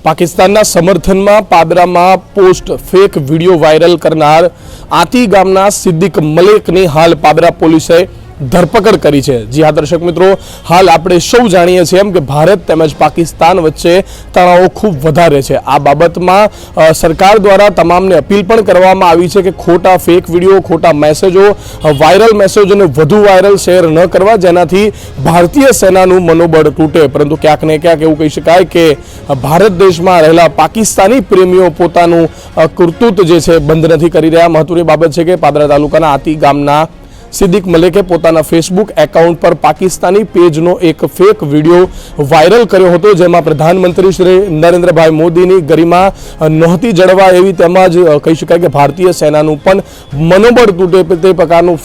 પાકિસ્તાનના સમર્થનમાં પાદરામાં post fake video viral કરનાર આતી ગામના સિદ્દીક મલેકની હાલ પાદરા પોલીસે ધરપકડ કરી છે। જી હા દર્શક મિત્રો, હાલ આપણે સૌ જાણીએ છીએ કે ભારત તેમજ પાકિસ્તાન વચ્ચે તણાવ ખૂબ વધારે છે। આ બાબતમાં સરકાર દ્વારા તમામને અપીલ પણ કરવામાં આવી છે કે ખોટા ફેક વિડીયો, ખોટા મેસેજો, વાયરલ મેસેજોને વધુ વાયરલ શેર ન કરવા, જેનાથી ભારતીય સેનાનું મનોબળ તૂટે। પરંતુ ક્યાંક ને ક્યાંક એવું કહી શકાય કે ભારત દેશમાં રહેલા પાકિસ્તાની પ્રેમીઓ પોતાનું કરતૂત જે છે બંધ નથી કરી રહ્યા। મહત્વની બાબત છે કે પાદરા તાલુકાના આતી ગામના સિદ્દીક મલેકે પોતાના ફેસબુક એકાઉન્ટ પર પાકિસ્તાની પેજનો એક ફેક વિડીયો વાયરલ કર્યો હતો, જેમાં પ્રધાનમંત્રી શ્રી નરેન્દ્રભાઈ મોદીની ગરિમા નહોતી જળવાય એવી, તેમજ કહી શકાય કે ભારતીય સેનાનું પણ મનોબળ તૂટે તે પ્રકારનું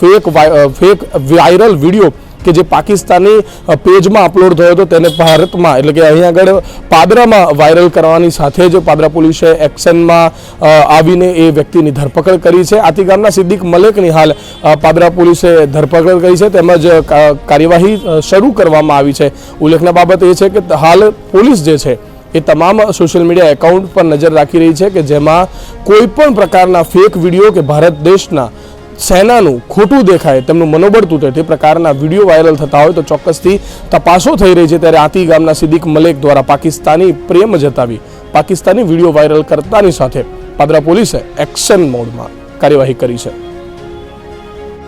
ફેક વાયરલ વિડીયો કે જે પાકિસ્તાની પેજમાં અપલોડ થયો હતો તેને ભારતમાં એટલે કે અહીંયા આગળ પાદરામાં વાયરલ કરવાની સાથે જ પાદરા પોલીસે એક્શનમાં આવીને એ વ્યક્તિની ધરપકડ કરી છે। આતી ગામના સિદ્દીક મલેકની હાલ પાદરા પોલીસે ધરપકડ કરી છે, તેમજ કાર્યવાહી શરૂ કરવામાં આવી છે। ઉલ્લેખનીય બાબત એ છે કે હાલ પોલીસ જે છે એ તમામ સોશિયલ મીડિયા એકાઉન્ટ પર નજર રાખી રહી છે કે જેમાં કોઈ પણ પ્રકારના ફેક વિડીયો કે ભારત દેશના સેનાનું ખોટું દેખાય, તેમનું મનોબળ તૂટે તે પ્રકારના વિડીયો વાયરલ થતા હોય તો ચોક્કસથી તપાસો થઈ રહી છે। ત્યારે આતી ગામના સિદ્દીક મલેક દ્વારા પાકિસ્તાની પ્રેમ જતાવી પાકિસ્તાની વિડીયો વાયરલ કરતાની સાથે પાદરા પોલીસે એક્શન મોડમાં કાર્યવાહી કરી છે।